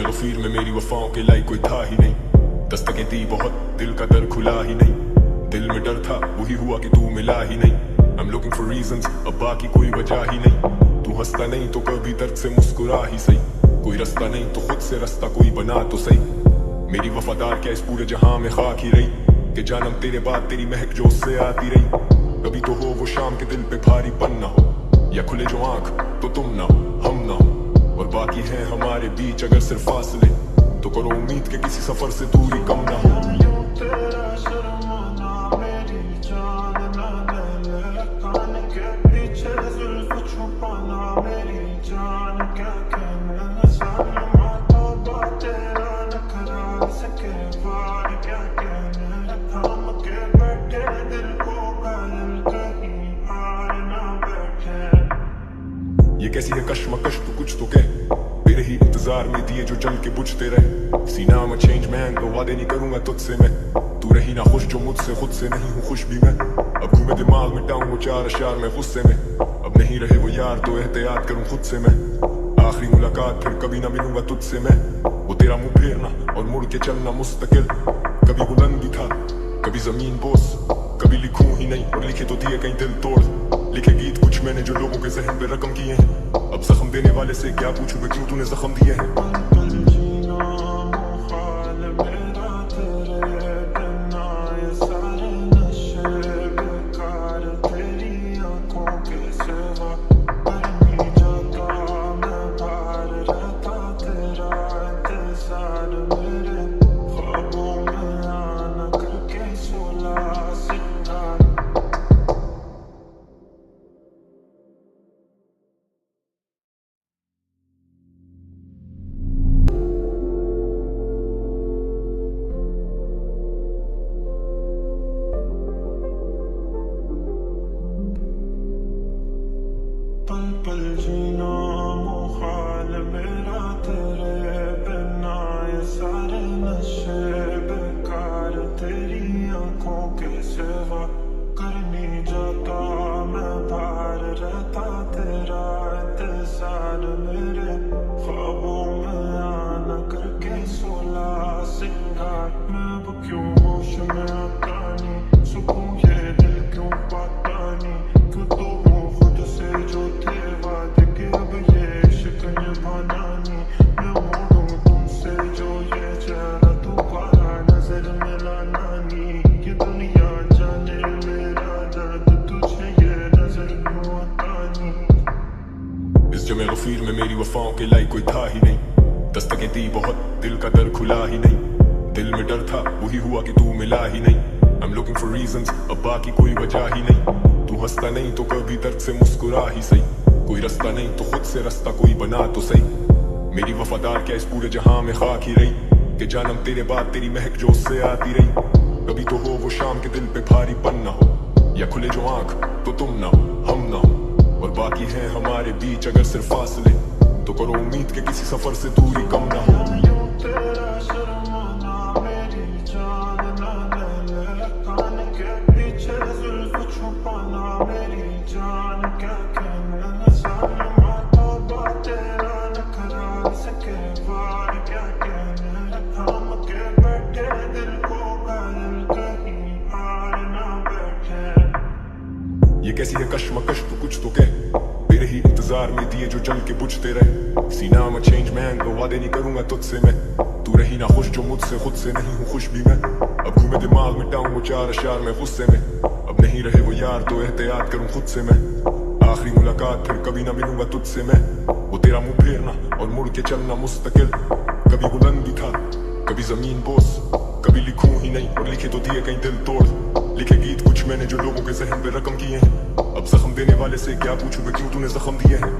गफीर में मेरी वफाओं के लायक कोई था ही नहीं। दस्तकें दी बहुत, दिल का दर खुला ही नहीं। दिल में डर था, वही हुआ कि तू मिला ही नहीं। I'm looking for reasons, अब बाकी कोई वजह ही नहीं। तू हंसता नहीं तो कभी दर्द से मुस्कुरा ही सही। कोई रास्ता नहीं तो खुद से रास्ता कोई बना तो सही। मेरी वफादार क्या इस पूरे जहां में खाक ही रही, कि जानम तेरे बाद तेरी महक जो उससे आती रही। कभी तो हो वो शाम के दिल पे भारीपन ना हो, या खुले जो आंख तो तुम ना हो हम ना हो। और बाकी है हमारे बीच अगर सिर्फ फासले, तो करो उम्मीद के किसी सफर से दूरी कम ना हो। ये कैसी है कश्मकश तू कुछ तो कह, तेरे ही इंतजार में दिए जो जल के बुझते रहे। सीना में चेंज मैन तो वादे नहीं करूंगा तुझसे मैं। तू रही ना खुश जो मुझसे, खुद से नहीं हूँ खुश भी मैं। अब घूमे दिमाग मिटाऊं वो चार अशार में गुस्से में। अब नहीं रहे वो यार तो एहतियात करूं खुद से मैं। आखिरी मुलाकात फिर कभी ना मिलूंगा तुझसे मैं। वो तेरा मुंह फेरना और मुड़ के चलना मुस्तकिल। कभी बुलंद भी था कभी जमीन बोस, कभी लिखूं ही नहीं और लिखे तो दिए कहीं दिल तोड़। लिखे गीत कुछ मैंने जो लोगों के जहन पे रकम किए हैं। अब जख्म देने वाले से क्या पूछूं मैं, क्यों तूने जख्म दिए हैं। पल पल जीना मुहाल मेरा तेरे बिना, ये सारे नशे बेकार तेरी आंखों के सिवा। कर नहीं जाता मैं बाहर रहता तेरा इंतजार मेरे ख्वाबों में आना करके सोला सिंगार। मैं अब क्यों होश में आता नहीं, सुकून ये दिल क्यों पाता नहीं। क्यों तो हूँ खुद से जो थे वादे के, अब ये इश्क निभाना नहीं। मैं मोड़ूं तुमसे जो ये चेहरा दोबारा नजर मिलाना नहीं। ये दुनिया जाने मेरा दर्द तुझे ये नजर क्यों आता नहीं। इस जमे गफीर में मेरी वफाओं के लायक कोई था ही नहीं। दस्तकें दी बहुत, दिल का दर खुला ही नहीं। दिल में डर था, वही हुआ कि तू मिला ही नहीं। I'm looking for reasons, अब बाकी कोई वजह ही नहीं। तू हंसता नहीं तो कभी दर्द से मुस्कुरा ही सही। कोई रास्ता नहीं तो खुद से रास्ता कोई बना तो सही। मेरी वफादार क्या इस पूरे जहां में खाक ही रही, कि जानम तेरे बाद तेरी महक जो उससे आती रही। कभी तो हो वो शाम के दिल पे भारीपन ना हो, या खुले जो आंख तो तुम ना हो हम ना हो। और बाकी है हमारे बीच अगर सिर्फ फासले, तो करो उम्मीद के किसी सफर से दूरी कम ना हो। ये कैसी है कश्मकश तू कुछ तो कह, तेरे ही इंतजार में दिए जो जल के बुझते रहे। सीना में चेंज मैन तो वादे नहीं करूंगा तुझसे मैं। तू रही ना खुश जो मुझसे, खुद से नहीं हूँ खुश भी मैं। अब घूमे दिमाग मिटाऊं वो चार अशार में गुस्से में। अब नहीं रहे वो यार तो एहतियात करूं खुद से मैं। आखिरी मुलाकात फिर कभी ना मिलूंगा तुझसे मैं। वो तेरा मुंह फेरना और मुड़ के चलना मुस्तकिल। कभी बुलंद भी था कभी जमीन बोस, कभी लिखूं ही नहीं और लिखे तो दिए कहीं दिल तोड़। लिखे गीत कुछ मैंने जो लोगों के जहन पे रकम किए हैं। अब जख्म देने वाले से क्या पूछूं मैं, क्यों तूने जख्म दिए हैं।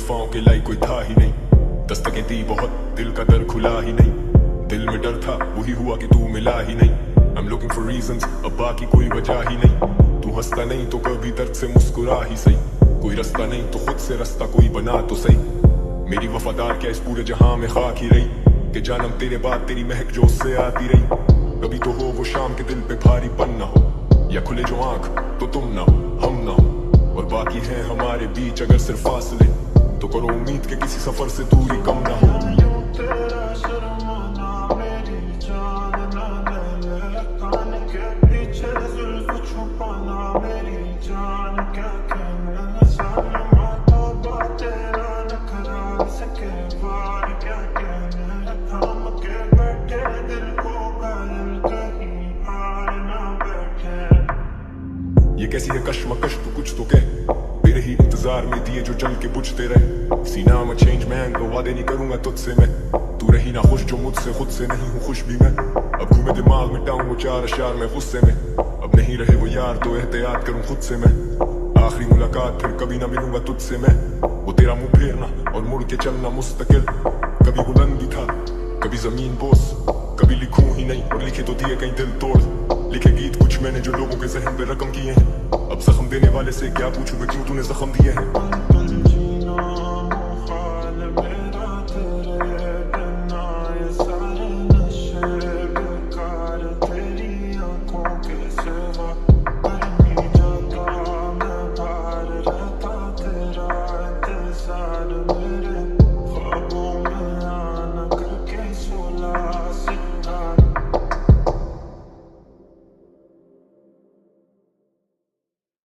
बेवफाओं के लाई कोई था ही नहीं, दस्तकें दी बहुत दिल का दर खुला ही नहीं, दिल में डर था वही हुआ कि तू मिला ही नहीं। I'm looking for reasons, अब बाकी कोई वजह ही नहीं, तू हंसता नहीं तो कभी दर्द से मुस्कुरा ही सही, कोई रास्ता नहीं तो खुद से रास्ता कोई बना तो सही। मेरी वफादार क्या इस पूरे जहां में खाक ही रही, कि जानम तेरे बाद तेरी महक जो उससे आती रही। कभी तो हो वो शाम के दिल पे भारीपन ना हो, या खुले जो आंख तो तुम ना हो हम ना हो, और बाकी है हमारे बीच अगर सिर्फ फासले, तो करो उम्मीद के किसी सफर से दूरी कम ना हो। तेरा शर्माना मेरी जान ना ले, कान के पीछे जुल्फ छुपाना मेरी जान, क्या कहना सालमा तौबा तेरा नखरा सके बार, क्या कहना थाम के बैठे दिल को घायल कहीं हार ना बैठे। ये कैसी है कश्मकश तू कुछ तो कह, तेरे ही इंतजार में दिए जो जल के बुझते रहे। सीना में चेंज मैन तो वादे नहीं करूंगा तुझसे मैं, तू रही ना खुश जो मुझसे खुद से नहीं हूँ खुश भी मैं। अब घूमे दिमाग में टाऊं वो चार अशार में गुस्से में, अब नहीं रहे वो यार तो एहतियात करूं खुद से मैं। आखिरी मुलाकात फिर कभी ना मिलूंगा तुझसे मैं, वो तेरा मुंह फेरना और मुड़ के चलना मुस्तकिल। कभी बुलंदी था कभी जमीन बोस, कभी लिखूं ही नहीं और लिखे तो दिए कहीं दिल तोड़। लिखे गीत कुछ मैंने जो लोगों के जहन पे रकम किए हैं, अब जख्म देने वाले से क्या पूछूं मैं क्यों तूने जख्म दिए हैं।